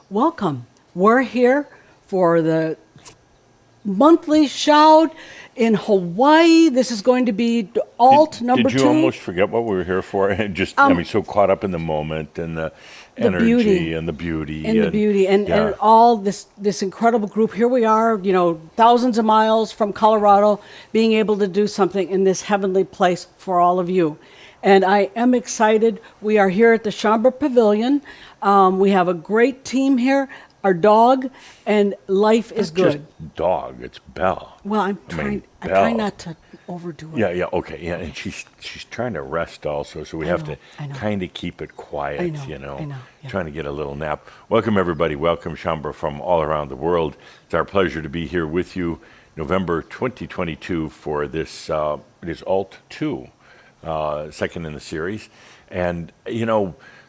welcome. We're here for the monthly shout in Hawaii. This is going to be alt number Did you two. almost forget what we were here for? And just, so caught up in the moment and the energy beauty. and the beauty. And the beauty and yeah. all this incredible group. Here we are, thousands of miles from Colorado, being able to do something in this heavenly place for all of you. And I am excited. We are here at the Chambra Pavilion. We have a great team here. Our dog, and life is good. Just dog, it's Belle. Well, I'm trying not to overdo it. Yeah, okay, yeah, and she's trying to rest also, so we have to kind of keep it quiet, I know, yeah. Trying to get a little nap. Welcome, everybody. Welcome, Chambra, from all around the world. It's our pleasure to be here with you, November 2022, for this, it is Alt 2, second in the series. And,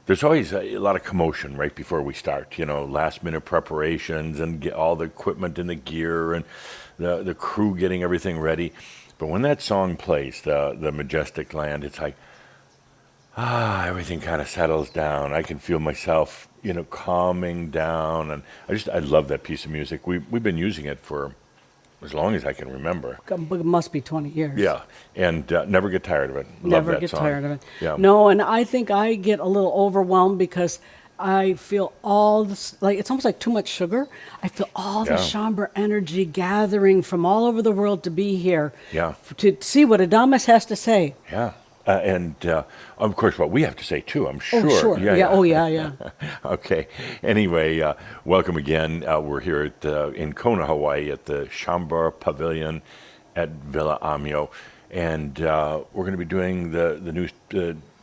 there's always a lot of commotion right before we start, last minute preparations and get all the equipment and the gear and the crew getting everything ready. But when that song plays, the Majestic Land, it's like, everything kind of settles down. I can feel myself, calming down. And I love that piece of music. We've been using it for as long as I can remember. It must be 20 years. Yeah, and never get tired of it. Never get tired of it. Yeah. No, and I think I get a little overwhelmed because I feel all this, it's almost like too much sugar. I feel all the Chambra energy gathering from all over the world to be here. Yeah. To see what Adamus has to say. Yeah. And of course, what we have to say too, I'm sure. Oh, sure. Yeah. Oh, yeah. Okay. Anyway, welcome again. We're here in Kona, Hawaii, at the Chambra Pavilion at Villa Amio, and we're going to be doing the new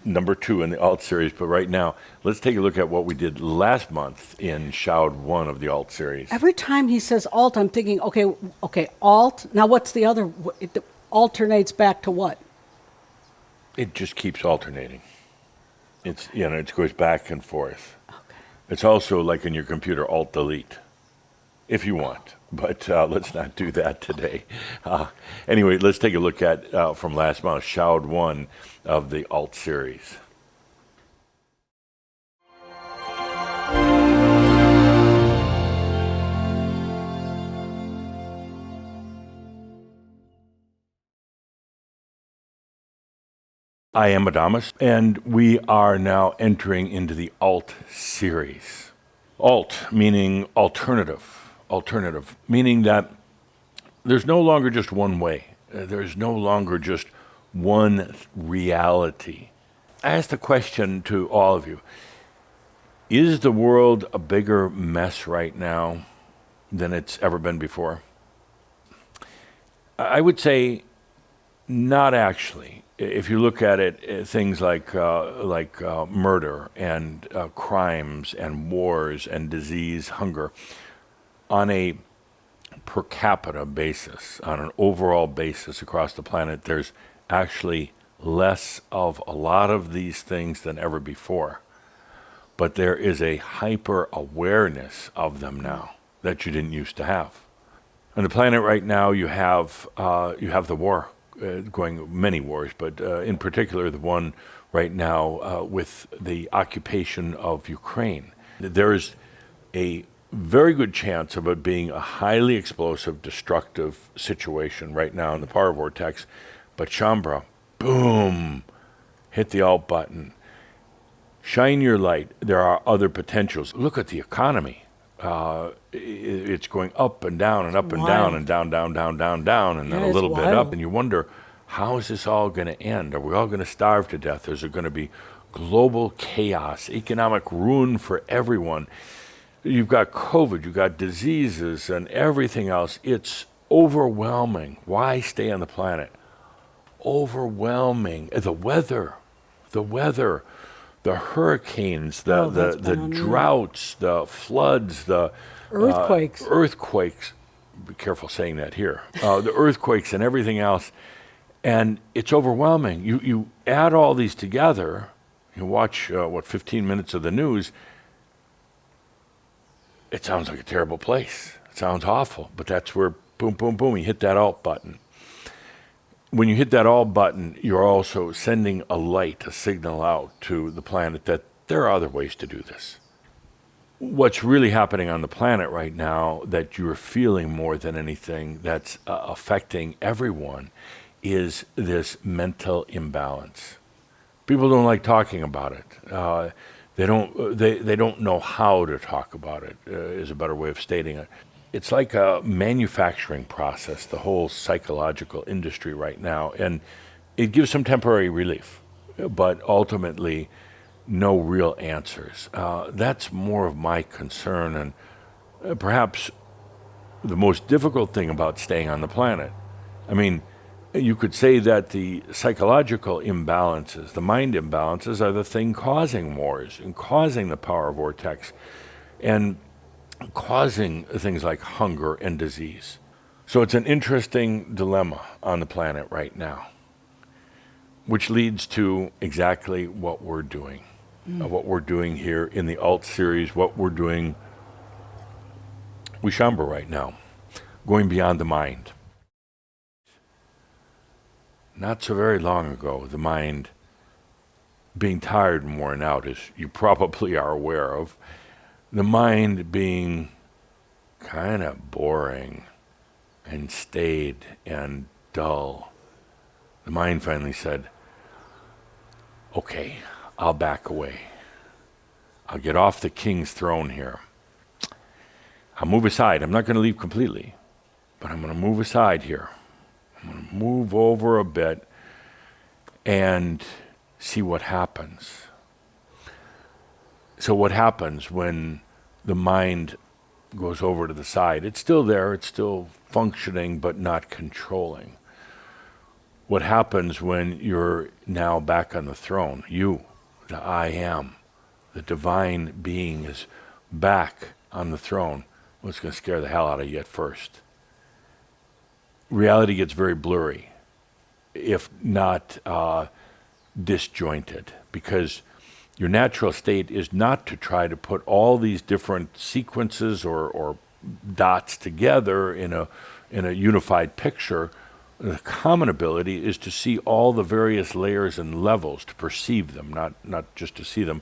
number 2 in the Alt series. But right now, let's take a look at what we did last month in Shout 1 of the Alt series. Every time he says Alt, I'm thinking, okay, Alt. Now, what's the other? It alternates back to what? It just keeps alternating. It's, it goes back and forth. Okay. It's also like in your computer, Alt-Delete, if you want. But let's not do that today. Anyway, let's take a look at, from last month, Shout 1 of the Alt series. I am Adamus, and we are now entering into the Alt series. Alt meaning alternative, meaning that there's no longer just one way. There's no longer just one reality. I ask the question to all of you, is the world a bigger mess right now than it's ever been before? I would say not actually. If you look at it, things like murder and crimes and wars and disease, hunger, on a per capita basis, on an overall basis across the planet, there's actually less of a lot of these things than ever before. But there is a hyper awareness of them now that you didn't used to have. On the planet right now, you have the war. Going many wars, but in particular the one right now with the occupation of Ukraine. There is a very good chance of it being a highly explosive, destructive situation right now in the power vortex, but Chambra, boom, hit the alt button. Shine your light. There are other potentials. Look at the economy. It's going up and down and up and down and down, and then a little bit up. And you wonder, how is this all going to end? Are we all going to starve to death? Is there going to be global chaos, economic ruin for everyone? You've got COVID, you've got diseases and everything else. It's overwhelming. Why stay on the planet? Overwhelming. The weather, the hurricanes, the droughts, the floods, the earthquakes. Be careful saying that here. The earthquakes and everything else, and it's overwhelming. You add all these together. You watch 15 minutes of the news. It sounds like a terrible place. It sounds awful, but that's where boom, boom, boom. You hit that alt button. When you hit that alt button, you're also sending a light, a signal out to the planet that there are other ways to do this. What's really happening on the planet right now that you're feeling more than anything that's affecting everyone is this mental imbalance. People don't like talking about it. They don't know how to talk about it, is a better way of stating it. It's like a manufacturing process, the whole psychological industry right now, and it gives some temporary relief, but ultimately no real answers. That's more of my concern, and perhaps the most difficult thing about staying on the planet. I mean, you could say that the psychological imbalances, the mind imbalances, are the thing causing wars and causing the power vortex and causing things like hunger and disease. So it's an interesting dilemma on the planet right now, which leads to exactly what we're doing. What we're doing here in the Alt series, what we're doing with Shamba right now, going beyond the mind. Not so very long ago, the mind being tired and worn out, as you probably are aware of, the mind being kind of boring and staid and dull. The mind finally said, okay, I'll back away. I'll get off the king's throne here. I'll move aside. I'm not going to leave completely, but I'm going to move aside here. I'm going to move over a bit and see what happens. So what happens when the mind goes over to the side? It's still there, it's still functioning, but not controlling. What happens when you're now back on the throne? You, the I am, the divine being is back on the throne. Well, it's going to scare the hell out of you at first. Reality gets very blurry, if not disjointed, because your natural state is not to try to put all these different sequences or dots together in a unified picture. The common ability is to see all the various layers and levels, to perceive them, not just to see them,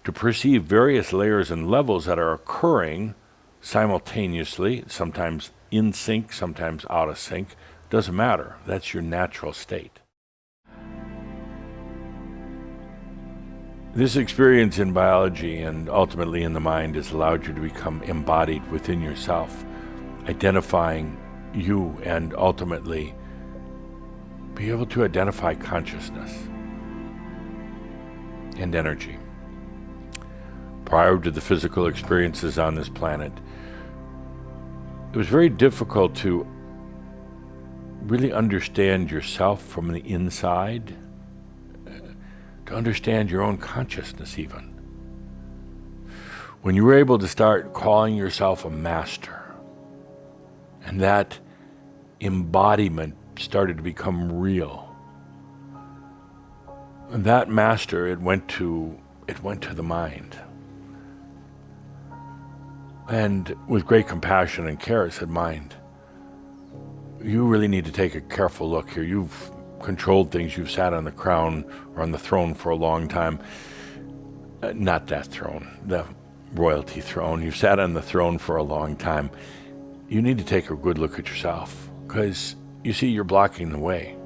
to perceive various layers and levels that are occurring simultaneously, sometimes in sync, sometimes out of sync. Doesn't matter. That's your natural state. This experience in biology and ultimately in the mind has allowed you to become embodied within yourself, identifying you and ultimately be able to identify consciousness and energy. Prior to the physical experiences on this planet, it was very difficult to really understand yourself from the inside, to understand your own consciousness even. When you were able to start calling yourself a master, and that embodiment started to become real, and that master, it went to the mind. And with great compassion and care, it said, mind, you really need to take a careful look here. You've controlled things. You've sat on the crown or on the throne for a long time. Not that throne, the royalty throne. You've sat on the throne for a long time. You need to take a good look at yourself, because you see, you're blocking the way.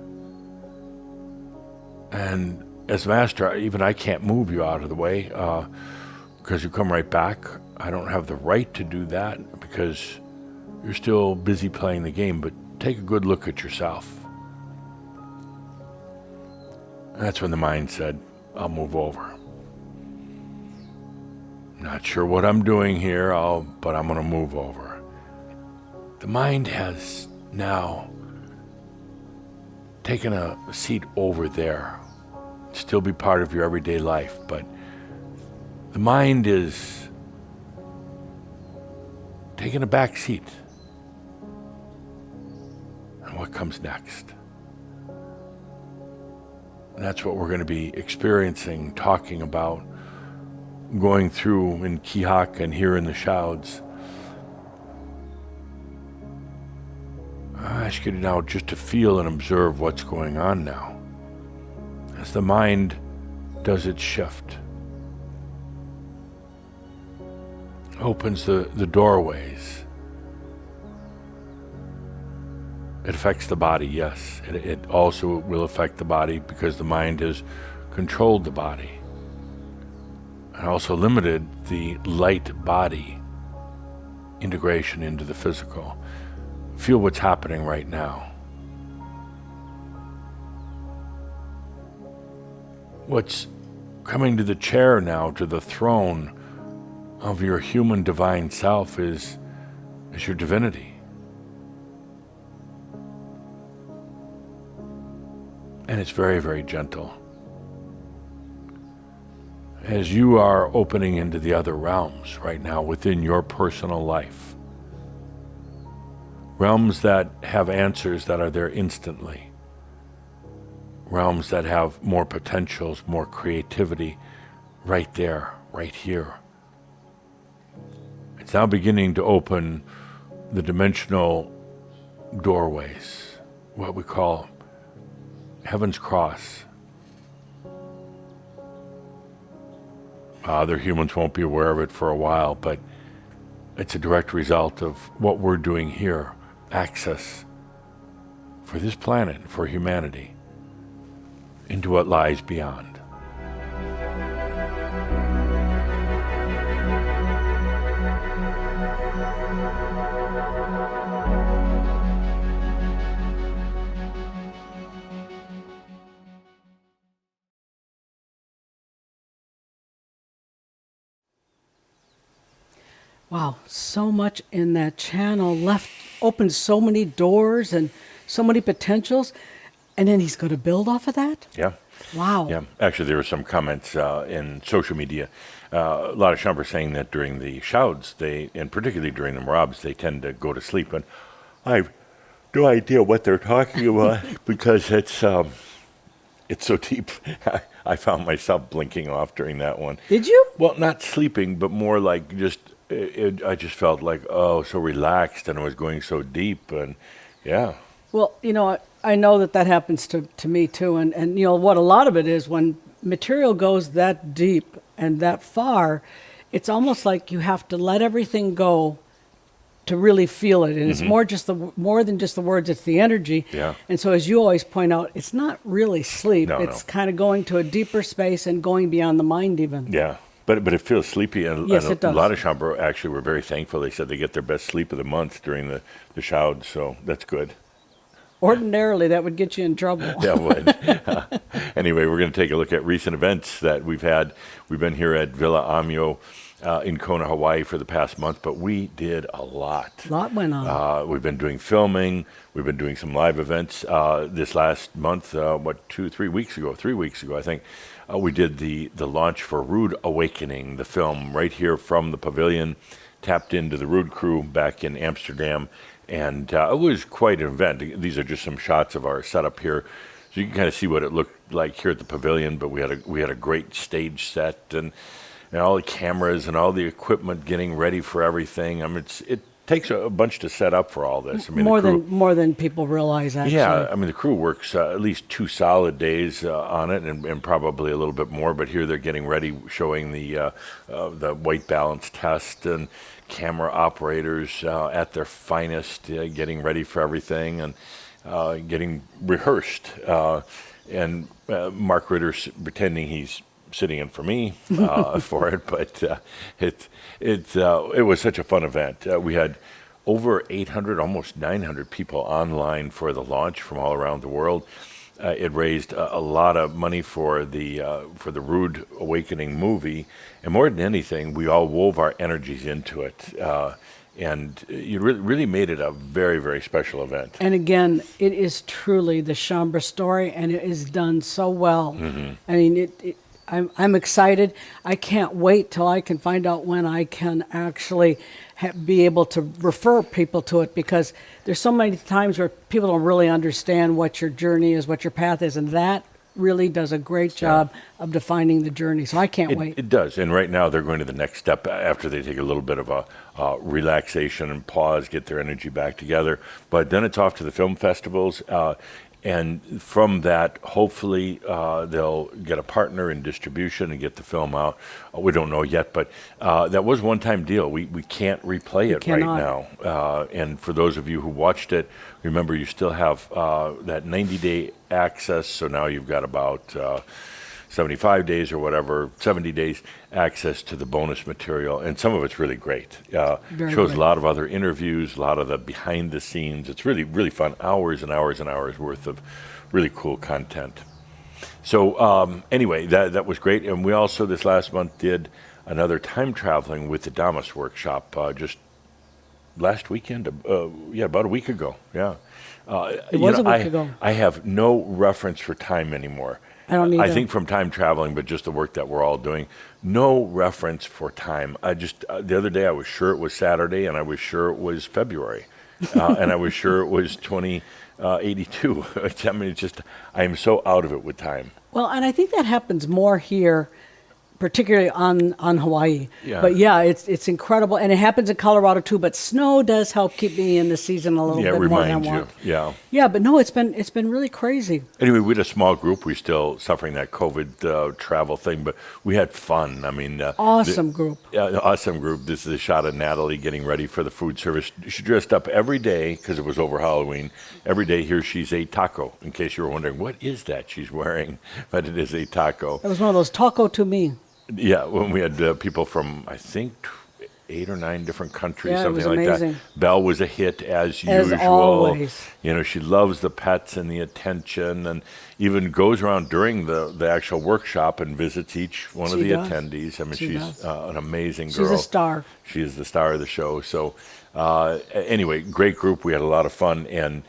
And as master, even I can't move you out of the way, because you come right back. I don't have the right to do that because you're still busy playing the game, but take a good look at yourself. And that's when the mind said, I'll move over. Not sure what I'm doing here, but I'm going to move over. The mind has now taken a seat over there, still be part of your everyday life, but the mind is taking a back seat. And what comes next? And that's what we're going to be experiencing, talking about, going through in Kihak and here in the Shouds. I ask you now just to feel and observe what's going on now as the mind does its shift. opens the doorways. It affects the body, yes. It also will affect the body because the mind has controlled the body and also limited the light body integration into the physical. Feel what's happening right now. What's coming to the chair now, to the throne of your human divine self is your divinity. And it's very, very gentle. As you are opening into the other realms right now within your personal life, realms that have answers that are there instantly, realms that have more potentials, more creativity right there, right here. It's now beginning to open the dimensional doorways, what we call Heaven's Cross. Other humans won't be aware of it for a while, but it's a direct result of what we're doing here. Access for this planet, for humanity, into what lies beyond. Wow, so much in that channel opens so many doors and so many potentials. And then he's going to build off of that? Yeah. Wow. Yeah. Actually, there were some comments in social media. A lot of Shambhas saying that during the shouds, and particularly during the marabs, they tend to go to sleep. And I have no idea what they're talking about because it's so deep. I found myself blinking off during that one. Did you? Well, not sleeping, but more like just, I just felt like, so relaxed, and it was going so deep. And yeah. Well, I know that happens to me too. And what a lot of it is when material goes that deep and that far, it's almost like you have to let everything go to really feel it. And it's more than just the words, it's the energy. Yeah. And so as you always point out, it's not really sleep. No, it's kind of going to a deeper space and going beyond the mind even. Yeah. But it feels sleepy, and, Yes, and it does. a lot of Shambhas actually were very thankful. They said they get their best sleep of the month during the shouds, so that's good. Ordinarily, that would get you in trouble. Yeah, it would. Anyway, we're going to take a look at recent events that we've had. We've been here at Villa Amio in Kona, Hawaii for the past month, but we did a lot. A lot went on. We've been doing filming. We've been doing some live events. This last month, 3 weeks ago, I think, we did the launch for Rude Awakening, the film, right here from the pavilion, tapped into the Rude crew back in Amsterdam. And it was quite an event. These are just some shots of our setup here, so you can kind of see what it looked like here at the pavilion. But we had a great stage set and all the cameras and all the equipment getting ready for everything. I mean, it takes a bunch to set up for all this. I mean, more than people realize, actually. Yeah, I mean, the crew works at least 2 solid days on it, and probably a little bit more. But here they're getting ready, showing the white balance test, and camera operators at their finest, getting ready for everything and getting rehearsed. And Mark Ritter's pretending he's sitting in for me for it, but it was such a fun event. We had over 800, almost 900 people online for the launch from all around the world. It raised a lot of money for the Rude Awakening movie, and more than anything, we all wove our energies into it, and it really made it a very, very special event. And again, it is truly the Shambhas story, and it is done so well. Mm-hmm. I mean, I'm excited. I can't wait till I can find out when I can actually be able to refer people to it, because there's so many times where people don't really understand what your journey is, what your path is, and that really does a great job of defining the journey. So I can't wait. It does. And right now they're going to the next step after they take a little bit of a relaxation and pause, get their energy back together. But then it's off to the film festivals. And from that, hopefully, they'll get a partner in distribution and get the film out. We don't know yet, but that was a one-time deal. We can't replay it right cannot. now. And for those of you who watched it, remember you still have that 90-day access. So now you've got about 75 days or whatever, 70 days access to the bonus material, and some of it's really great. Very Shows good. a lot of other interviews, a lot of the behind the scenes. It's really, really fun. Hours and hours and hours worth of really cool content. So anyway, that was great. And we also this last month did another time traveling with the Adamus workshop just last weekend. About a week ago. Yeah. It was a week ago. I have no reference for time anymore. I don't either. I think from time traveling, but just the work that we're all doing, no reference for time. I just, the other day I was sure it was Saturday and I was sure it was February and I was sure it was 2082. I mean, it's just, I am so out of it with time. Well, and I think that happens more here, particularly on Hawaii. Yeah. But yeah, it's incredible, and it happens in Colorado too. But snow does help keep me in the season a little Yeah, bit more than I remind you. want. Yeah. Yeah, but no, it's been really crazy. Anyway, we had a small group. We're still suffering that COVID travel thing, but we had fun. I mean, Awesome group. Awesome group. This is a shot of Natalie getting ready for the food service. She dressed up every day because it was over Halloween. Every day here she's a taco, in case you were wondering, what is that she's wearing? But it is a taco. It was one of those taco to me. Yeah, when we had people from, I think, 8 or 9 different countries, Yeah, it something was like amazing. that. Belle was a hit as As usual. always. You know, she loves the pets and the attention, and even goes around during the actual workshop and visits each one of She the does. attendees. I mean, She she's does. an amazing girl. She's a star. She is the star of the show. So anyway, great group. We had a lot of fun, and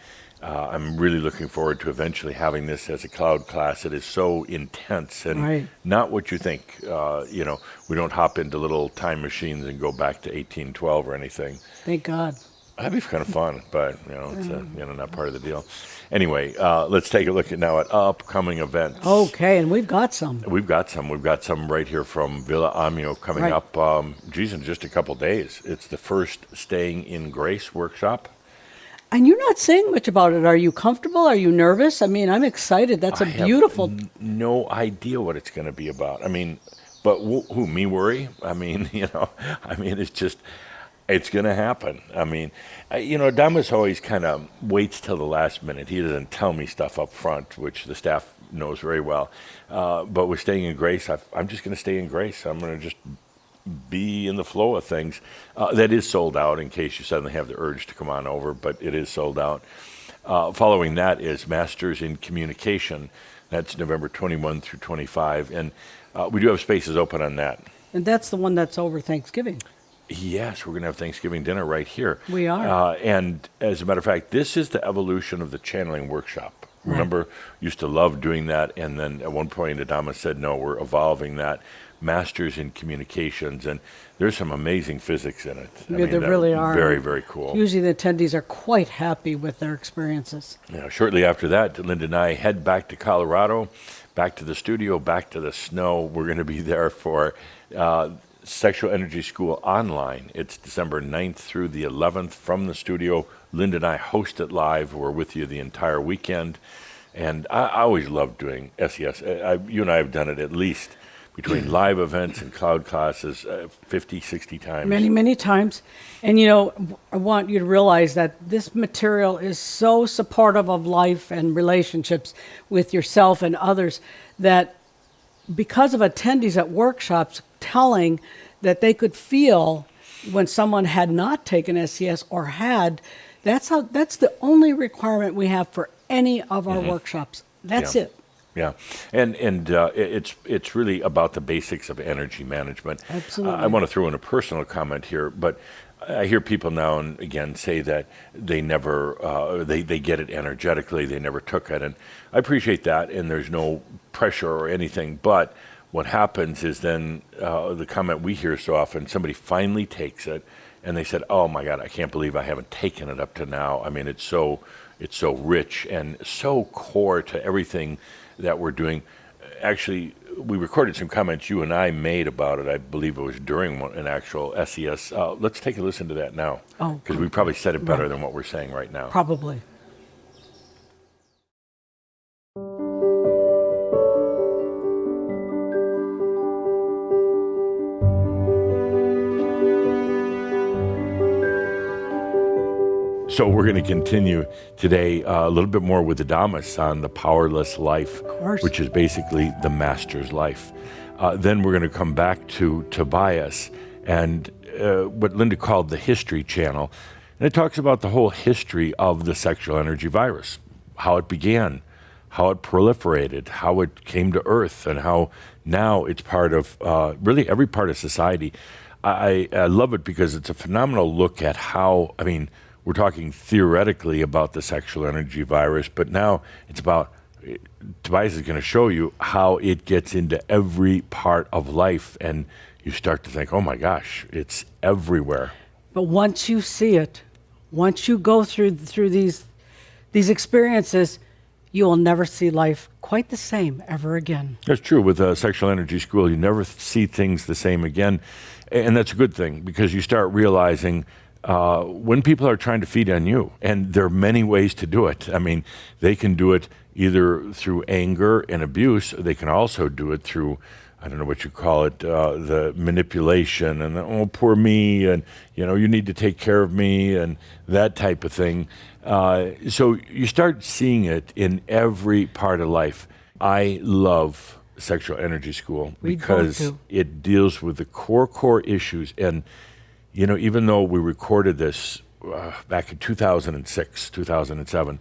I'm really looking forward to eventually having this as a cloud class. It is so intense and Right. not what you think. You know, we don't hop into little time machines and go back to 1812 or anything. Thank God. That'd be kind of fun, but you know, it's not part of the deal. Anyway, let's take a look now at upcoming events. Okay, and we've got some. We've got some right here from Villa Amio coming Right. up. In just a couple days. It's the first Staying in Grace workshop. And you're not saying much about it. Are you comfortable? Are you nervous? I mean, I'm excited. That's a I have beautiful. no idea what it's going to be about. I mean, but who me worry? I mean, it's just, it's going to happen. I mean, Adamus always kind of waits till the last minute. He doesn't tell me stuff up front, which the staff knows very well. But with Staying in Grace, I'm just going to stay in grace. I'm going to just be in the flow of things. That is sold out in case you suddenly have the urge to come on over, but it is sold out. Following that is Masters in Communication. That's November 21 through 25. And we do have spaces open on that. And that's the one that's over Thanksgiving. Yes, we're going to have Thanksgiving dinner right here. We are. And as a matter of fact, this is the evolution of the channeling workshop. Right. Remember, used to love doing that. And then at one point, Adamus said, no, we're evolving that. Masters in Communications, and there's some amazing physics in it. Yeah, there really are. Very, very cool. Usually the attendees are quite happy with their experiences. Shortly after that, Linda and I head back to Colorado, back to the studio, back to the snow. We're going to be there for Sexual Energy School Online. It's December 9th through the 11th from the studio. Linda and I host it live. We're with you the entire weekend. And I always love doing SES. You and I have done it at least between live events and cloud classes 50, 60 times. Many, many times. And, I want you to realize that this material is so supportive of life and relationships with yourself and others that because of attendees at workshops telling that they could feel when someone had not taken SES or had, that's the only requirement we have for any of our workshops. That's Yeah. it. Yeah, and it's really about the basics of energy management. Absolutely. I want to throw in a personal comment here, but I hear people now and again say that they never they get it energetically, they never took it, and I appreciate that, and there's no pressure or anything. But what happens is then the comment we hear so often: somebody finally takes it, and they said, "Oh my God, I can't believe I haven't taken it up to now." I mean, it's so rich and so core to everything that we're doing. Actually, we recorded some comments you and I made about it. I believe it was during an actual SES. Let's take a listen to that now. Oh, Because we probably said it better right. than what we're saying right now. Probably. So we're going to continue today a little bit more with Adamus on the powerless life, course. which is basically the master's life. Then we're going to come back to Tobias and what Linda called the history channel. And it talks about the whole history of the sexual energy virus, how it began, how it proliferated, how it came to Earth, and how now it's part of really every part of society. I love it because it's a phenomenal look at how, I mean, we're talking theoretically about the sexual energy virus, but now it's about, Tobias is going to show you how it gets into every part of life, and you start to think, oh my gosh, it's everywhere. But once you see it, once you go through these experiences, you will never see life quite the same ever again. That's true. With a sexual energy school, you never see things the same again. And that's a good thing, because you start realizing when people are trying to feed on you, and there are many ways to do it. I mean, they can do it either through anger and abuse. They can also do it through, I don't know what you call it, the manipulation and, oh, poor me, and, you know, you need to take care of me, and that type of thing. So you start seeing it in every part of life. I love Sexual Energy School because it deals with the core issues. And, you know, even though we recorded this back in 2006, 2007,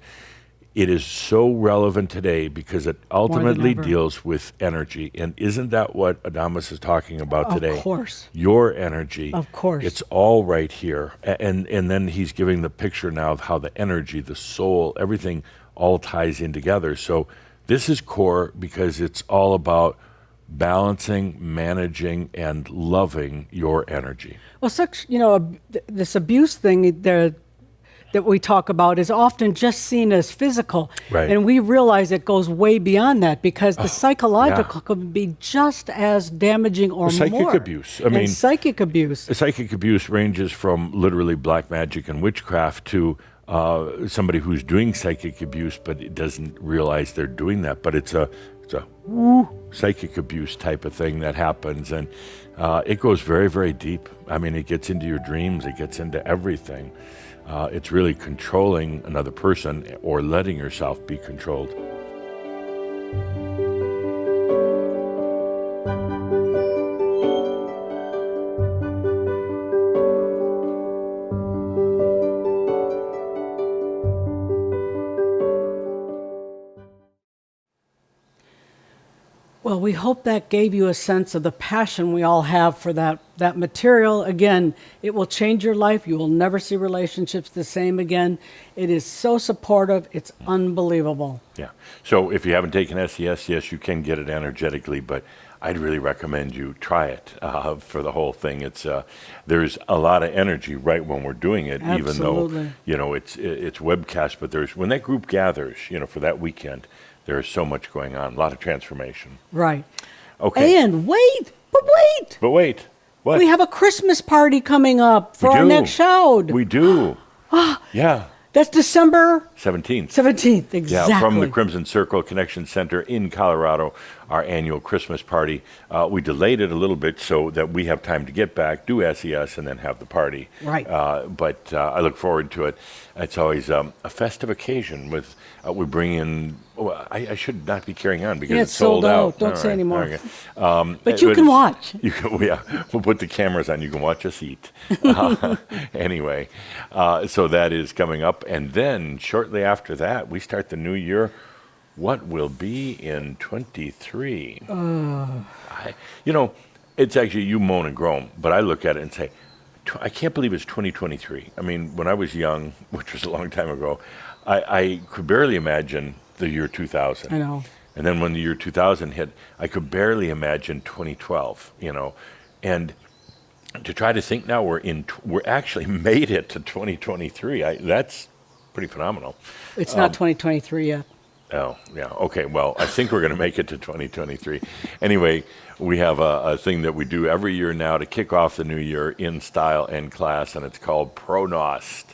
it is so relevant today because it ultimately deals with energy. And isn't that what Adamus is talking about today? Of course. Your energy. Of course. It's all right here. And then he's giving the picture now of how the energy, the soul, everything all ties in together. So this is core because it's all about balancing, managing, and loving your energy. Well, this abuse thing that we talk about is often just seen as physical. Right. And we realize it goes way beyond that, because the psychological can be just as damaging or psychic more. Abuse. I mean, psychic abuse. Psychic abuse ranges from literally black magic and witchcraft to somebody who's doing psychic abuse but it doesn't realize they're doing that. But it's a psychic abuse type of thing that happens, and it goes very, very deep. I mean, it gets into your dreams. It gets into everything. It's really controlling another person or letting yourself be controlled. Well, we hope that gave you a sense of the passion we all have for that material. Again, it will change your life. You will never see relationships the same again. It is so supportive. It's unbelievable. Yeah. So if you haven't taken SES, yes, you can get it energetically, but I'd really recommend you try it for the whole thing. It's there's a lot of energy right when we're doing it, Absolutely. even though it's webcast. But when that group gathers, for that weekend, there's so much going on, a lot of transformation. Right. Okay. And wait. But wait. What? We have a Christmas party coming up for our next show. We do. Yeah. That's December 17th. 17th, exactly. Yeah, from the Crimson Circle Connection Center in Colorado, our annual Christmas party. We delayed it a little bit so that we have time to get back, do SES, and then have the party. Right. But I look forward to it. It's always a festive occasion. We bring in. I should not be carrying on because it's sold out. Don't say anymore. Okay. But you can watch. We'll put the cameras on. You can watch us eat. Anyway, so that is coming up. And then shortly after that, we start the new year. What will be in 23? It's actually, you moan and groan, but I look at it and say, I can't believe it's 2023. I mean, when I was young, which was a long time ago, I could barely imagine the year 2000. I know. And then when the year 2000 hit, I could barely imagine 2012, And to try to think now we're actually made it to 2023. That's pretty phenomenal. It's not 2023 yet. Oh, yeah. Okay. Well, I think we're going to make it to 2023. Anyway, we have a thing that we do every year now to kick off the new year in style and class, and it's called Pronost.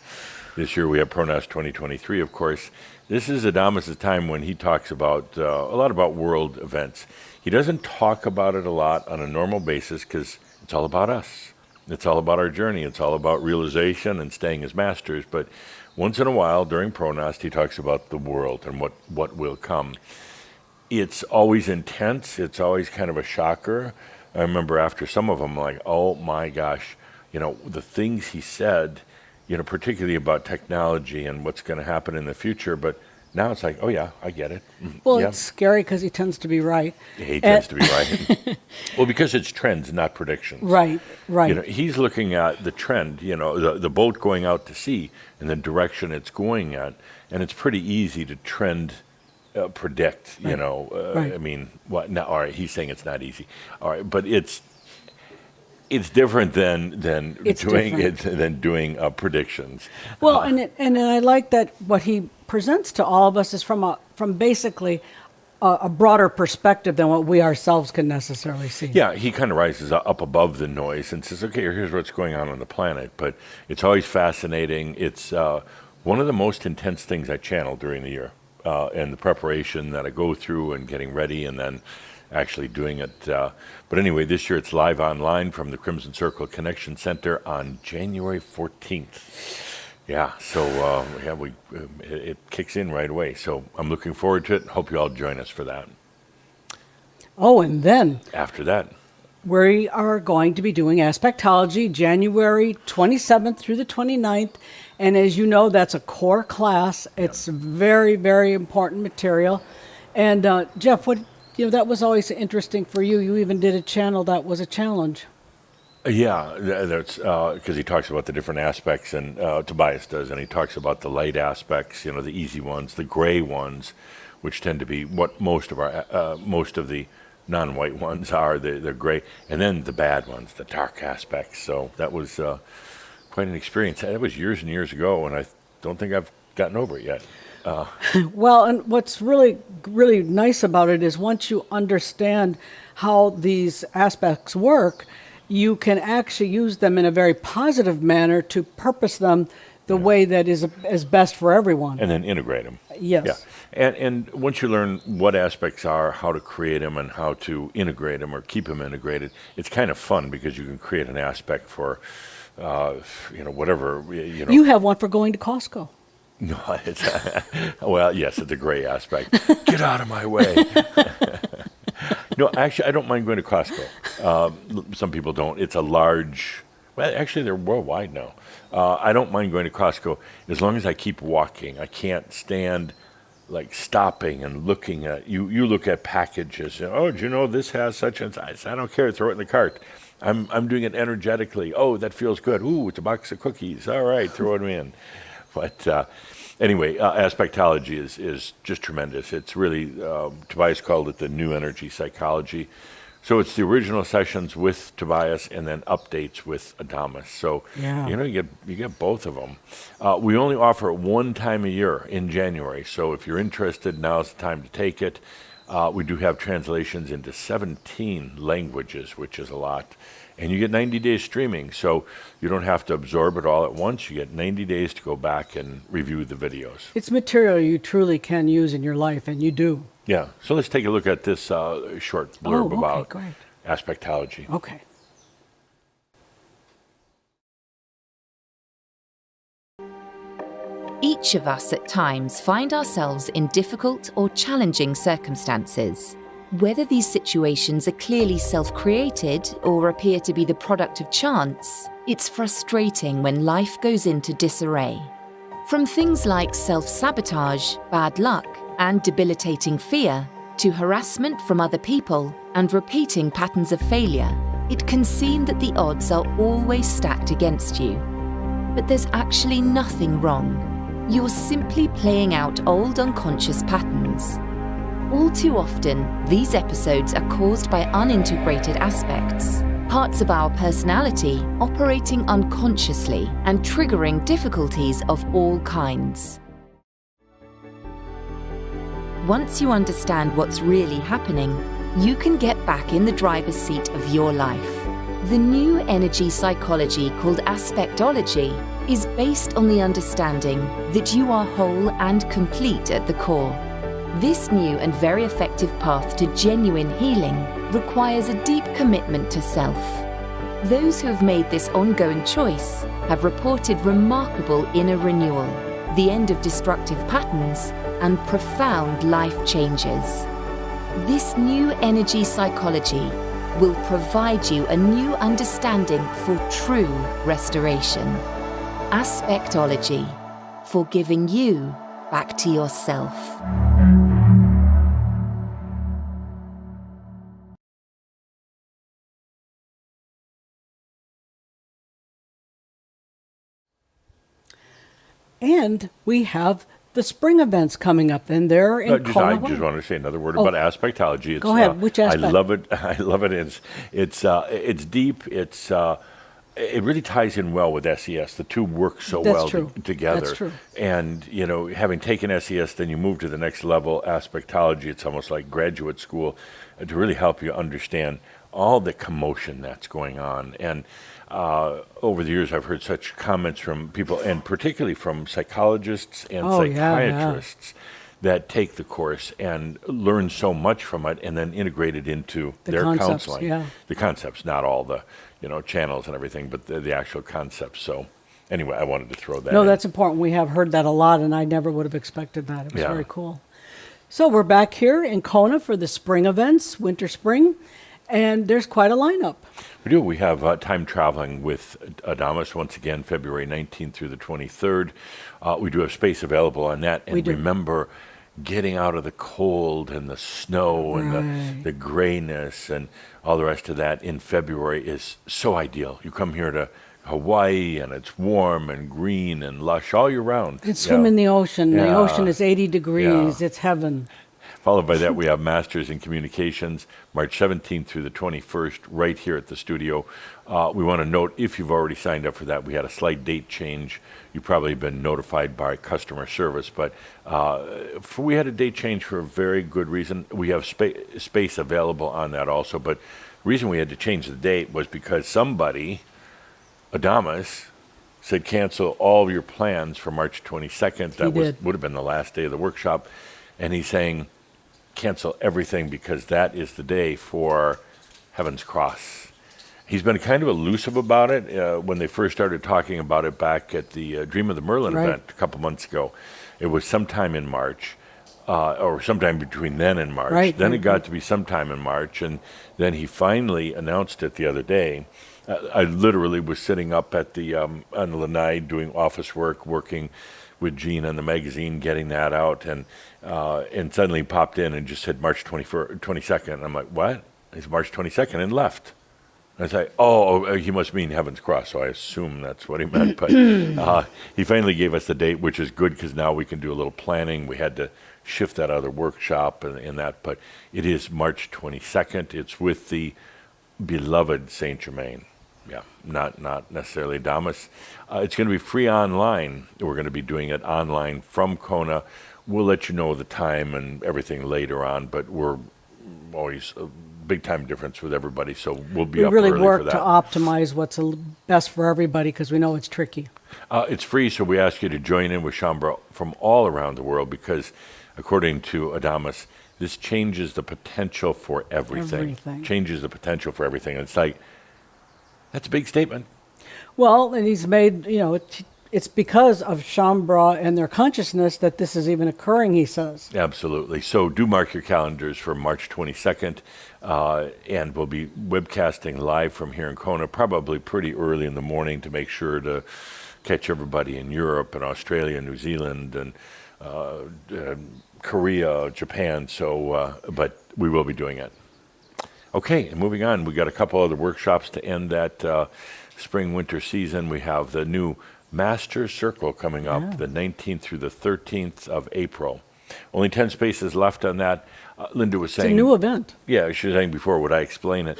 This year we have Pronost 2023, of course. This is Adamus' time when he talks about a lot about world events. He doesn't talk about it a lot on a normal basis because it's all about us. It's all about our journey. It's all about realization and staying as masters. But once in a while during Pronost, he talks about the world and what will come. It's always intense. It's always kind of a shocker. I remember after some of them, like, oh my gosh, the things he said, particularly about technology and what's going to happen in the future. But now it's like, oh yeah, I get it. Well, yeah. it's scary because he tends to be right. He tends to be right. Well, because it's trends, not predictions. Right, right. He's looking at the trend, the boat going out to sea and the direction it's going at, and it's pretty easy to predict. Right. Right. I mean, what? Now, all right, he's saying it's not easy. All right, but it's different than doing predictions. Well, and I like that what he presents to all of us is from basically a broader perspective than what we ourselves can necessarily see. Yeah, he kind of rises up above the noise and says, okay, here's what's going on the planet. But it's always fascinating. It's one of the most intense things I channel during the year, and the preparation that I go through and getting ready and then actually doing it. But anyway, this year it's live online from the Crimson Circle Connection Center on January 14th. Yeah, so it kicks in right away. So I'm looking forward to it. Hope you all join us for that. Oh, and then After that, we are going to be doing aspectology January 27th through the 29th. And as you know, that's a core class. It's very, very important material. And Jeff, that was always interesting for you. You even did a channel that was a challenge. Yeah, that's because he talks about the different aspects, and Tobias does, and he talks about the light aspects, the easy ones, the gray ones, which tend to be what most of the non-white ones are. They're gray, and then the bad ones, the dark aspects. So that was quite an experience. That was years and years ago, and I don't think I've gotten over it yet. Well, and what's really, really nice about it is once you understand how these aspects work, you can actually use them in a very positive manner to purpose them the way that is best for everyone. And then integrate them. Yes. Yeah. And once you learn what aspects are, how to create them, and how to integrate them or keep them integrated, it's kind of fun because you can create an aspect for, whatever. You have one for going to Costco. No, well, yes, it's a gray aspect. Get out of my way. No, actually, I don't mind going to Costco. Some people don't. It's a large, well, actually, they're worldwide now. I don't mind going to Costco as long as I keep walking. I can't stand, like, stopping and looking at, you look at packages. Oh, do you know this has such and such? I don't care. Throw it in the cart. I'm doing it energetically. Oh, that feels good. Ooh, it's a box of cookies. All right, throw it in. But anyway, aspectology is just tremendous. It's really, Tobias called it the new energy psychology. So it's the original sessions with Tobias and then updates with Adamus. So, you get both of them. We only offer it one time a year in January. So if you're interested, now's the time to take it. We do have translations into 17 languages, which is a lot. And you get 90 days streaming, so you don't have to absorb it all at once. You get 90 days to go back and review the videos. It's material you truly can use in your life, and you do. Yeah, so let's take a look at this short blurb about aspectology. Okay. Each of us at times find ourselves in difficult or challenging circumstances. Whether these situations are clearly self-created or appear to be the product of chance, it's frustrating when life goes into disarray. From things like self-sabotage, bad luck, and debilitating fear, to harassment from other people and repeating patterns of failure, it can seem that the odds are always stacked against you. But there's actually nothing wrong. You're simply playing out old unconscious patterns. All too often, these episodes are caused by unintegrated aspects, parts of our personality operating unconsciously and triggering difficulties of all kinds. Once you understand what's really happening, you can get back in the driver's seat of your life. The new energy psychology called aspectology is based on the understanding that you are whole and complete at the core. This new and very effective path to genuine healing requires a deep commitment to self. Those who have made this ongoing choice have reported remarkable inner renewal. the end of destructive patterns, and profound life changes. This new energy psychology will provide you a new understanding for true restoration. Aspectology, for giving you back to yourself. And we have the spring events coming up, and they're in I Kona. just want to say another word about aspectology. It's, Go ahead. Which aspect? I love it. I love it. It's deep. It really ties in well with SES. The two work so That's well true. together. That's true. And having taken SES, then you move to the next level, aspectology. It's almost like graduate school to really help you understand all the commotion that's going on. And over the years, I've heard such comments from people, and particularly from psychologists and psychiatrists, that take the course and learn so much from it, and then integrate it into their counseling. Yeah. The concepts, not all the channels and everything, but the actual concepts. So anyway, I wanted to throw that in. No, that's important. We have heard that a lot, and I never would have expected that. It was very cool. So we're back here in Kona for the spring events, winter, spring, and there's quite a lineup. We do. We have time traveling with Adamus once again, February 19th through the 23rd. We do have space available on that. And remember, getting out of the cold and the snow and the grayness and all the rest of that in February is so ideal. You come here to Hawaii, and it's warm and green and lush all year round. You can swim in the ocean. Yeah. The ocean is 80 degrees. Yeah. It's heaven. Followed by that, we have Masters in Communications, March 17th through the 21st, right here at the studio. We want to note, if you've already signed up for that, we had a slight date change. You've probably been notified by customer service, but we had a date change for a very good reason. We have space available on that also, but the reason we had to change the date was because somebody, Adamus, said cancel all of your plans for March 22nd. That would have been the last day of the workshop. And he's saying, cancel everything because that is the day for Heaven's Cross. He's been kind of elusive about it. When they first started talking about it back at the Dream of the Merlin event a couple months ago, it was sometime in March, or sometime between then and March. Then it got to be sometime in March, and then he finally announced it the other day. I literally was sitting up at the on the Lanai doing office work, working with Gene on the magazine, getting that out, and suddenly popped in and just said March 22nd. And I'm like, what? It's March 22nd, and left. And I say, he must mean Heaven's Cross, so I assume that's what he meant. But he finally gave us the date, which is good because now we can do a little planning. We had to shift that other workshop and that, but it is March 22nd. It's with the beloved Saint Germain. Yeah, not necessarily Adamus. It's going to be free online. We're going to be doing it online from Kona. We'll let you know the time and everything later on, but we're always a big time difference with everybody, so we'll be up early for that. We really work to optimize what's best for everybody because we know it's tricky. It's free, so we ask you to join in with Shambra from all around the world because, according to Adamus, this changes the potential for everything. Changes the potential for everything. And it's like, that's a big statement. Well, and he's made, it's because of Shambra and their consciousness that this is even occurring, he says. Absolutely. So do mark your calendars for March 22nd, and we'll be webcasting live from here in Kona, probably pretty early in the morning to make sure to catch everybody in Europe and Australia, New Zealand, and Korea, Japan. So, but we will be doing it. Okay, and moving on, we got a couple other workshops to end that spring-winter season. We have the new Master Circle coming up the 19th through the 13th of April. Only 10 spaces left on that. Linda was saying... It's a new event. Yeah, she was saying before, would I explain it?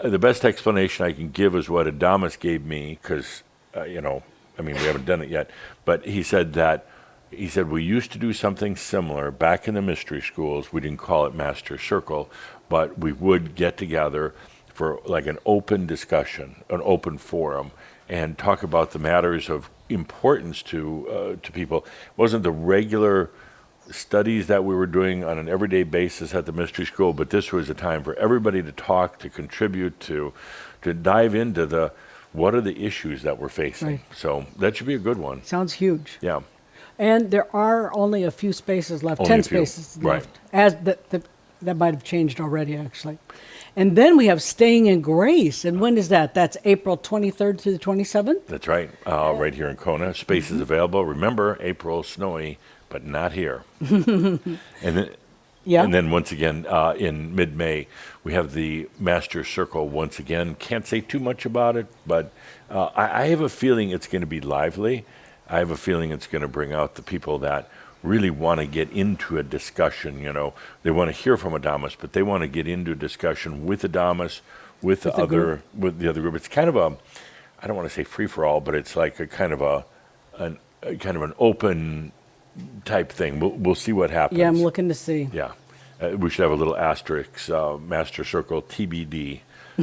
The best explanation I can give is what Adamus gave me, because, we haven't done it yet. But he said we used to do something similar back in the mystery schools. We didn't call it Master Circle, but we would get together for like an open discussion, an open forum, and talk about the matters of importance to people. It wasn't the regular studies that we were doing on an everyday basis at the mystery school, but this was a time for everybody to talk, to contribute, to dive into what are the issues that we're facing. Right. So that should be a good one. Sounds huge. Yeah. And there are only a few spaces left, Only 10 a few, spaces right. left. That might have changed already, actually. And then we have Staying in Grace. And when is that? That's April 23rd to the 27th? That's right, right here in Kona. Space Mm-hmm. is available. Remember, April, snowy, but not here. and then, Yeah. And then once again, in mid-May, we have the Master Circle once again. Can't say too much about it, but I have a feeling it's going to be lively. I have a feeling it's going to bring out the people that really want to get into a discussion. You know, they want to hear from Adamus, but they want to get into a discussion with Adamus, with the other group. It's kind of a, I don't want to say free for all, but it's like a kind of an open type thing. We'll see what happens. Yeah, I'm looking to see. Yeah. We should have a little asterisk, Master Circle TBD,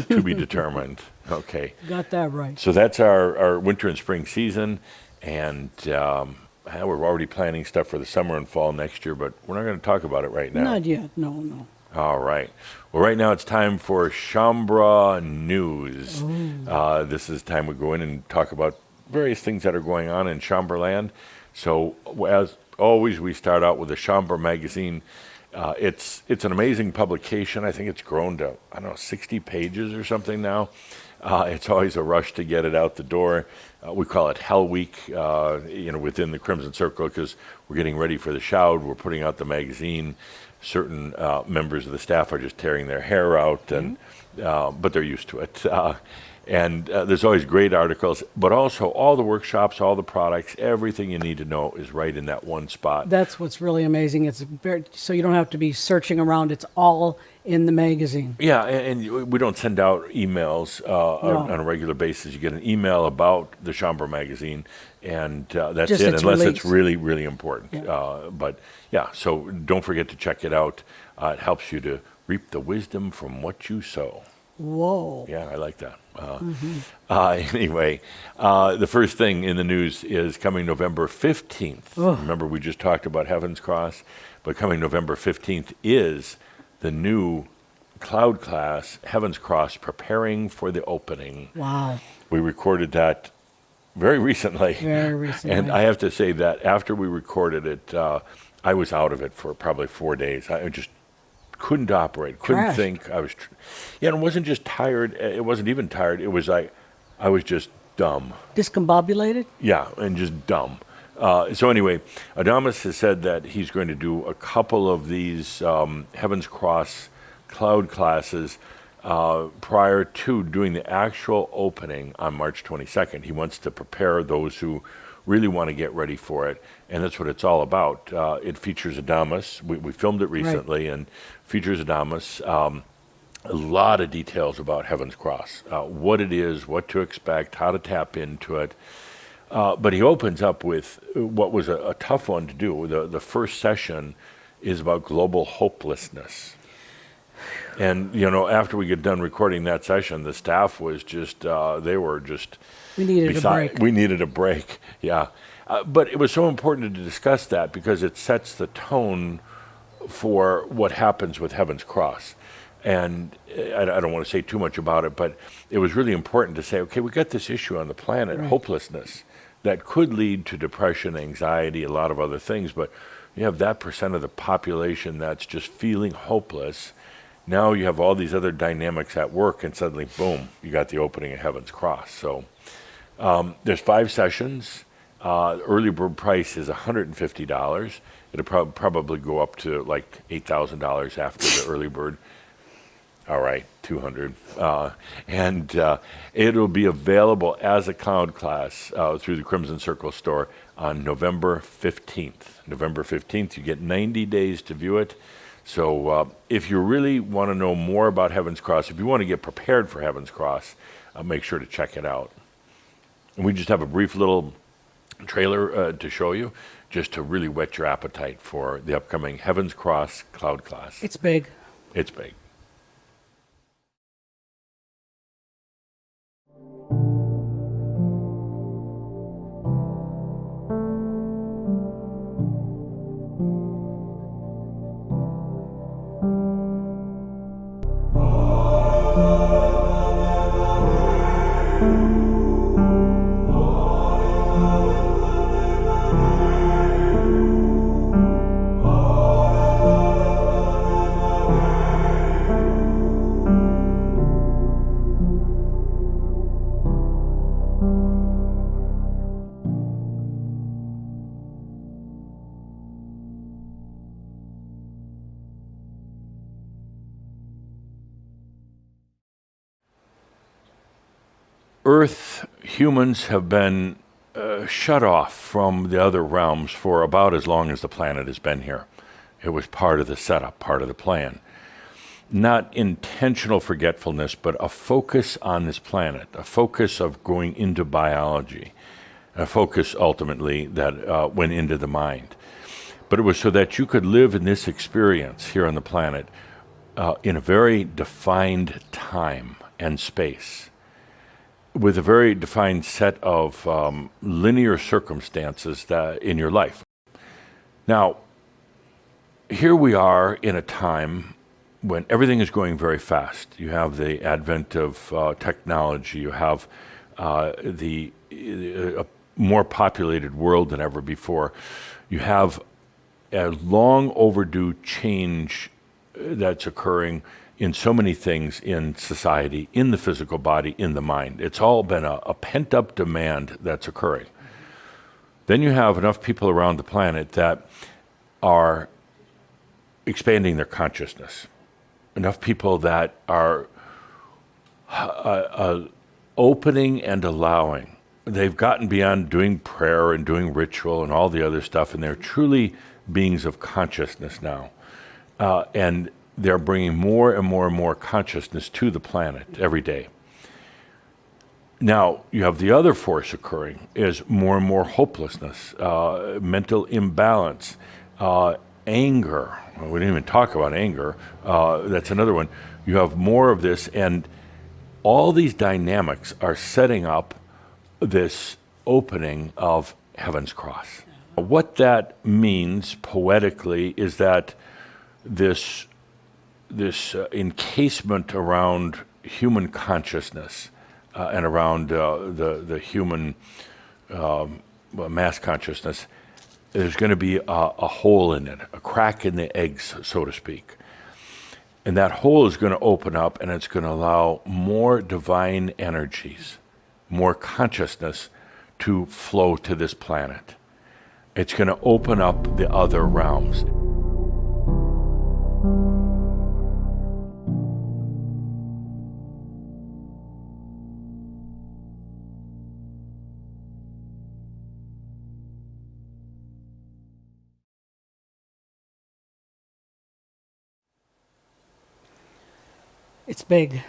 to be determined. Okay. Got that right. So that's our winter and spring season, and we're already planning stuff for the summer and fall next year, but we're not going to talk about it right now. Not yet. No. All right. Well, right now it's time for Shaumbra News. This is time we go in and talk about various things that are going on in Chamberland. So as always, we start out with the Shaumbra magazine. It's an amazing publication. I think it's grown to, 60 pages or something now. It's always a rush to get it out the door. We call it Hell Week, within the Crimson Circle, because we're getting ready for the Shoud. We're putting out the magazine. Certain members of the staff are just tearing their hair out, and but they're used to it. And there's always great articles, but also all the workshops, all the products, everything you need to know is right in that one spot. That's what's really amazing. So you don't have to be searching around. It's all in the magazine. Yeah, and we don't send out emails on a regular basis. You get an email about the Shaumbra magazine, and that's Just it, its unless release. it's really, really important. Yeah. But yeah, so don't forget to check it out. It helps you to reap the wisdom from what you sow. Whoa. Yeah, I like that. Anyway, the first thing in the news is coming November 15th. Remember, we just talked about Heaven's Cross, but coming November 15th is the new Cloud class, Heaven's Cross, preparing for the opening. Wow. We recorded that very recently. Very recently. And I have to say that after we recorded it, I was out of it for probably 4 days. I just couldn't operate, couldn't Crashed. think. And it wasn't just tired. It wasn't even tired. It was like I was just dumb. Discombobulated? Yeah, and just dumb. So anyway, Adamus has said that he's going to do a couple of these Heaven's Cross cloud classes prior to doing the actual opening on March 22nd. He wants to prepare those who really want to get ready for it, and that's what it's all about. It features Adamus. We filmed it recently, and features Adamus. A lot of details about Heaven's Cross, what it is, what to expect, how to tap into it. But he opens up with what was a tough one to do. The first session is about global hopelessness. And, after we get done recording that session, the staff was just, they were just... We needed a break. We needed a break, yeah. But it was so important to discuss that because it sets the tone for what happens with Heaven's Cross. And I don't want to say too much about it, but it was really important to say, okay, we got this issue on the planet, hopelessness, that could lead to depression, anxiety, a lot of other things, but you have that percent of the population that's just feeling hopeless. Now you have all these other dynamics at work, and suddenly, boom, you got the opening of Heaven's Cross. So there's 5 sessions. Early bird price is $150. It'll probably go up to like $8,000 after the early bird. All right, $200. And it'll be available as a cloud class through the Crimson Circle store on November 15th. November 15th, you get 90 days to view it. So if you really want to know more about Heaven's Cross, if you want to get prepared for Heaven's Cross, make sure to check it out. And we just have a brief little trailer to show you, just to really whet your appetite for the upcoming Heaven's Cross Cloud class. It's big. It's big. Earth, humans have been shut off from the other realms for about as long as the planet has been here. It was part of the setup, part of the plan. Not intentional forgetfulness, but a focus on this planet, a focus of going into biology, a focus ultimately that went into the mind. But it was so that you could live in this experience here on the planet in a very defined time and space, with a very defined set of linear circumstances that in your life. Now, here we are in a time when everything is going very fast. You have the advent of technology. You have a more populated world than ever before. You have a long overdue change that's occurring in so many things in society, in the physical body, in the mind. It's all been a pent-up demand that's occurring. Then you have enough people around the planet that are expanding their consciousness. Enough people that are opening and allowing. They've gotten beyond doing prayer and doing ritual and all the other stuff, and they're truly beings of consciousness now. And they're bringing more and more and more consciousness to the planet every day. Now, you have the other force occurring is more and more hopelessness, mental imbalance, anger. Well, we didn't even talk about anger. That's another one. You have more of this, and all these dynamics are setting up this opening of Heaven's Cross. What that means poetically is that this encasement around human consciousness and around the human mass consciousness, there's going to be a hole in it, a crack in the eggs, so to speak. And that hole is going to open up, and it's going to allow more divine energies, more consciousness to flow to this planet. It's going to open up the other realms. It's big.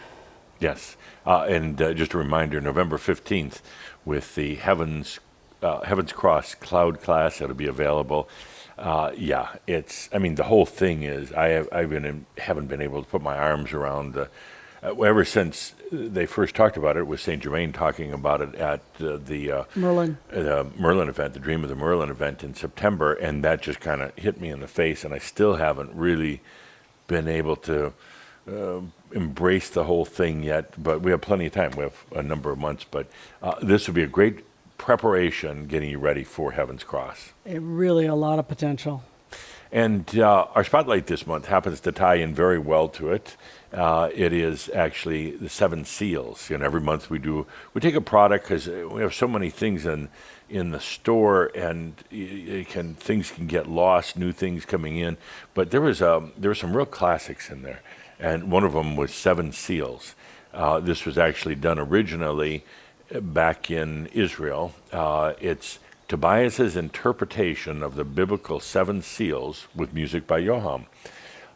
Yes, and just a reminder, November 15th, with the Heaven's Cross Cloud class, it'll be available. The whole thing is, haven't been able to put my arms around ever since they first talked about it. Was Saint Germain talking about it at the Merlin event, the Dream of the Merlin event in September, and that just kind of hit me in the face, and I still haven't really been able to embrace the whole thing yet, but we have plenty of time. We have a number of months, but this will be a great preparation getting you ready for Heaven's Cross. Really a lot of potential. And our spotlight this month happens to tie in very well to it. It is actually the 7 Seals. Every month we take a product because we have so many things in the store, and things can get lost, new things coming in. But there were some real classics in there. And one of them was 7 Seals. This was actually done originally back in Israel. It's Tobias's interpretation of the biblical 7 Seals with music by Yoham.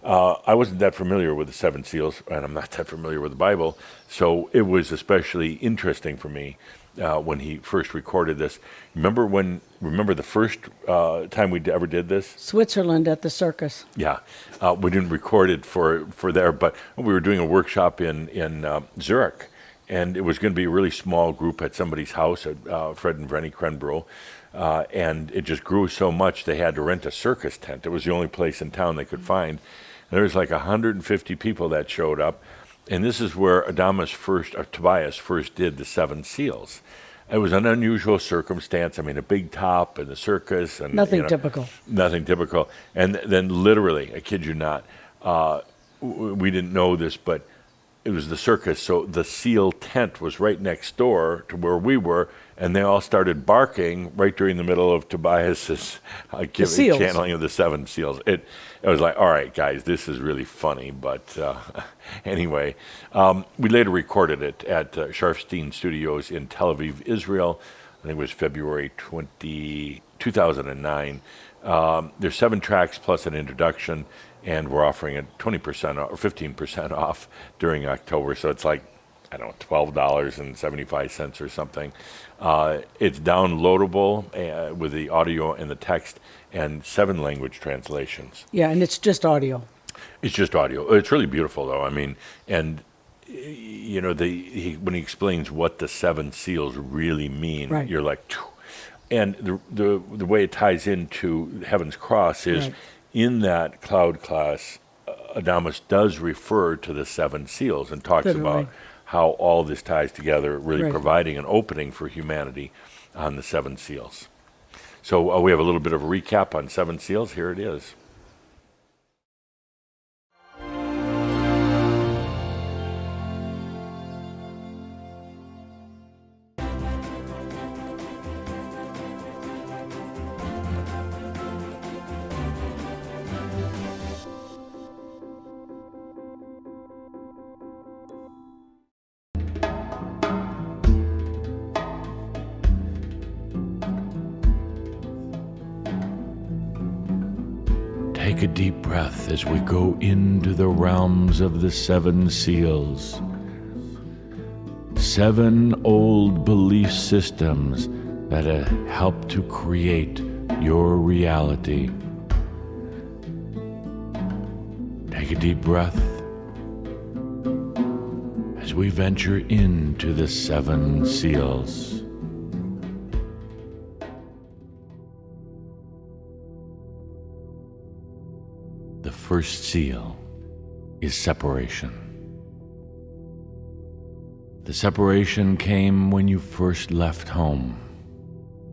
I wasn't that familiar with the 7 Seals, and I'm not that familiar with the Bible, so it was especially interesting for me when he first recorded this. Remember the first time we ever did this? Switzerland at the circus. Yeah, we didn't record it for there, but we were doing a workshop in Zurich, and it was going to be a really small group at somebody's house, at Fred and Vrenny Krenbruhl, and it just grew so much they had to rent a circus tent. It was the only place in town they could find. And there was like 150 people that showed up, and this is where Tobias first did the 7 Seals. It was an unusual circumstance. I mean, a big top and the circus. And Nothing typical. Nothing typical. And then literally, I kid you not, we didn't know this, but it was the circus, so the seal tent was right next door to where we were, and they all started barking right during the middle of Tobias's seals. channeling of the seven seals. It was like, all right, guys, this is really funny, but anyway, we later recorded it at Sharfstein Studios in Tel Aviv, Israel. I think it was February 2009. There's 7 tracks plus an introduction, and we're offering it 20% or 15% off during October. So it's like, I don't know, $12.75 or something. It's downloadable with the audio and the text and 7 language translations. Yeah, and it's just audio. It's just audio. It's really beautiful, though. I mean, and you know, when he explains what the 7 seals really mean, right. You're like, phew. And the way it ties into Heaven's Cross is right. in that cloud class, Adamus does refer to the 7 seals and talks Literally. about how all this ties together, really right. providing an opening for humanity on the 7 seals. So we have a little bit of a recap on 7 seals. Here it is. Take a deep breath as we go into the realms of the 7 seals. 7 old belief systems that help to create your reality. Take a deep breath as we venture into the 7 seals. The first seal is separation. The separation came when you first left home,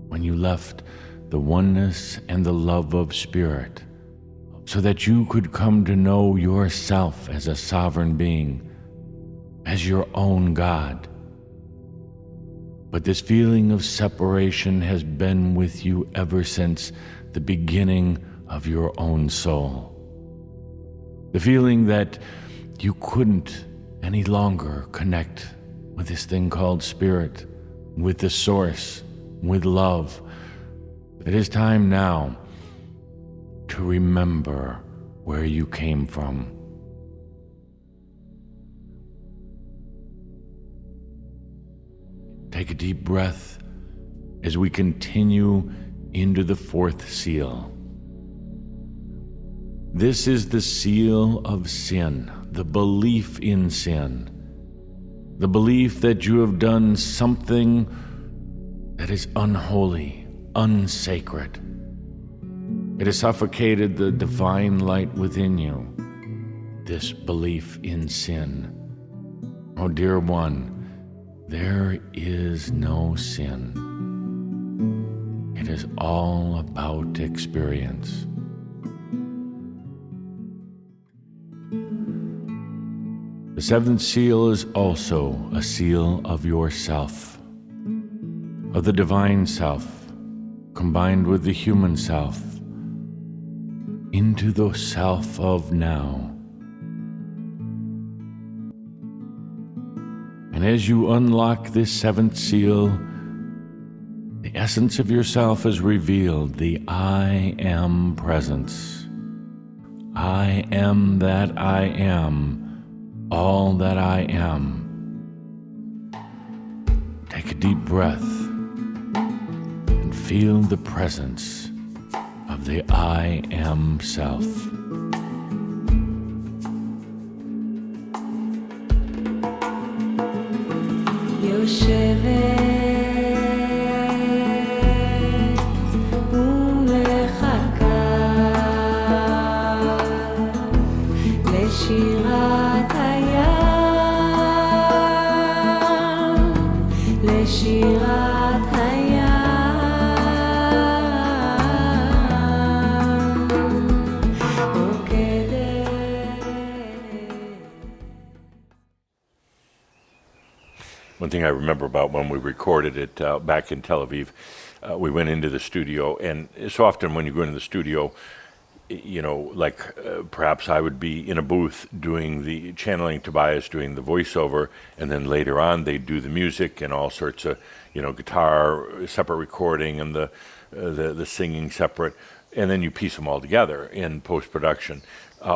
when you left the oneness and the love of spirit, so that you could come to know yourself as a sovereign being, as your own God. But this feeling of separation has been with you ever since the beginning of your own soul. The feeling that you couldn't any longer connect with this thing called spirit, with the source, with love. It is time now to remember where you came from. Take a deep breath as we continue into the 4th seal. This is the seal of sin, the belief in sin, the belief that you have done something that is unholy, unsacred. It has suffocated the divine light within you, this belief in sin. Oh, dear one, there is no sin. It is all about experience. The 7th seal is also a seal of yourself, of the divine self, combined with the human self, into the self of now. And as you unlock this 7th seal, the essence of yourself is revealed, the I am presence. I am that I am. All that I am. Take a deep breath and feel the presence of the I am self. thing I remember about when we recorded it back in Tel Aviv. We went into the studio, and so often when you go into the studio, like perhaps I would be in a booth doing the channeling Tobias, doing the voiceover, and then later on they'd do the music and all sorts of, guitar, separate recording, and the singing separate, and then you piece them all together in post-production.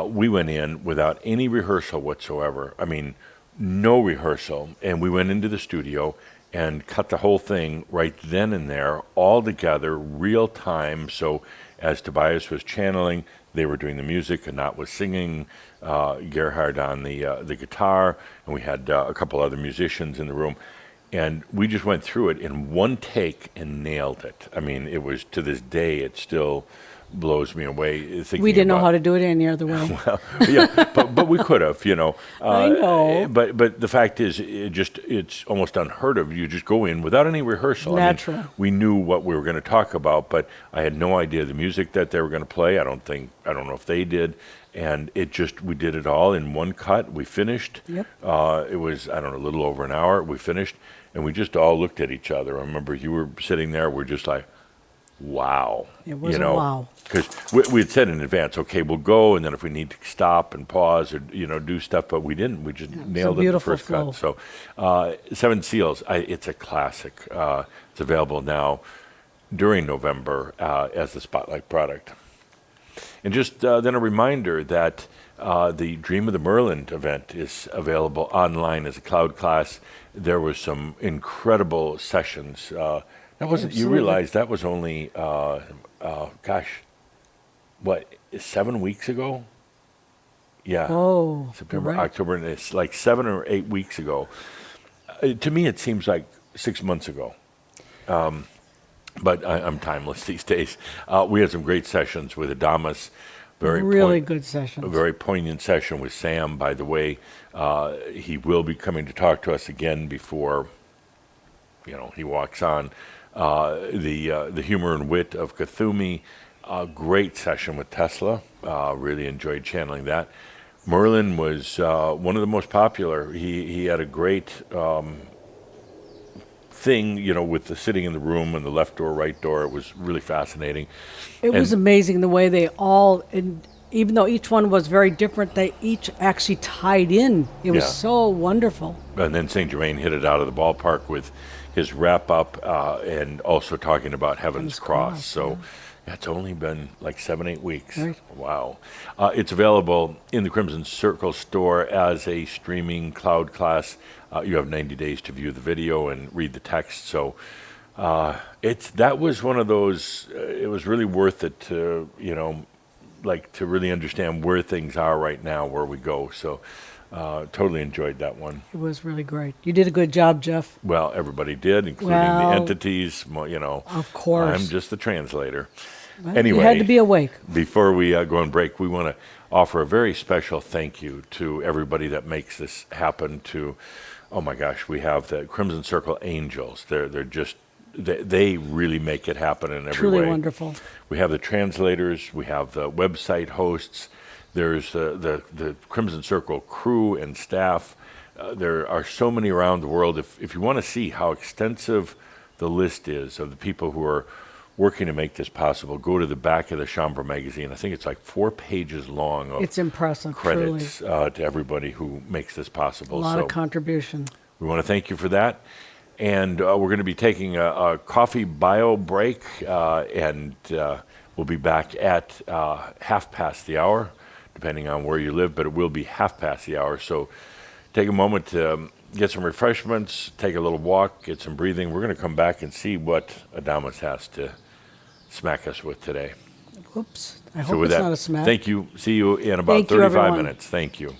We went in without any rehearsal whatsoever. I mean, no rehearsal, and we went into the studio and cut the whole thing right then and there, all together, real time. So as Tobias was channeling, they were doing the music, and Anat was singing, Gerhard on the guitar, and we had a couple other musicians in the room. And we just went through it in one take and nailed it. I mean, it was, to this day, it still blows me away. We didn't know how to do it any other way. Well, yeah, but we could have, I know. But the fact is, it's almost unheard of. You just go in without any rehearsal. Natural. I mean, we knew what we were going to talk about, but I had no idea the music that they were going to play. I don't know if they did. And we did it all in one cut. We finished. Yep. It was, a little over an hour. We finished, and we just all looked at each other. I remember you were sitting there. We're just like, wow. It was a wow. Because we had said in advance, okay, we'll go, and then if we need to stop and pause or do stuff, but we didn't. We just nailed it in the first cut. So, Seven Seals, it's a classic. It's available now during November as the Spotlight product. And just then a reminder that the Dream of the Merlin event is available online as a cloud class. There was some incredible sessions. That wasn't. You realize that was only, 7 weeks ago? Yeah. Oh, September, you're right. October, and it's like 7 or 8 weeks ago. To me, it seems like 6 months ago. But I'm timeless these days. We had some great sessions with Adamus. Really good sessions. A very poignant session with Sam, by the way. He will be coming to talk to us again before, he walks on. The humor and wit of Kathumi. Great session with Tesla. Really enjoyed channeling that. Merlin was one of the most popular. He had a great thing, with the sitting in the room and the left door, right door. It was really fascinating. It was amazing the way they all, and even though each one was very different, they each actually tied in. It was so wonderful. And then St. Germain hit it out of the ballpark with his wrap up and also talking about Heaven's Cross. So it's only been like 7-8 weeks. Right. Wow. It's available in the Crimson Circle store as a streaming cloud class. You have 90 days to view the video and read the text. So that was one of those, it was really worth it to, to really understand where things are right now, where we go. So totally enjoyed that one. It was really great. You did a good job, Jeff. Well, everybody did, including the entities. Of course. I'm just the translator. Well, Anyway, you had to be awake. Before we go on break, we want to offer a very special thank you to everybody that makes this happen. Oh my gosh, we have the Crimson Circle Angels. They're just, they really make it happen in every way. Truly wonderful. We have the translators. We have the website hosts. There's the Crimson Circle crew and staff. There are so many around the world. If you want to see how extensive the list is of the people who are working to make this possible, go to the back of the Chambre magazine. I think it's like 4 pages long of It's impressive, credits to everybody who makes this possible. A lot of contribution. We want to thank you for that. And we're going to be taking a coffee bio break, and we'll be back at 1:30, depending on where you live, but it will be 1:30. So take a moment to get some refreshments, take a little walk, get some breathing. We're going to come back and see what Adamus has to smack us with today. Whoops. I So hope with it's that, not a smack. thank you. See you in about Thank you, 35 everyone. minutes. Thank you.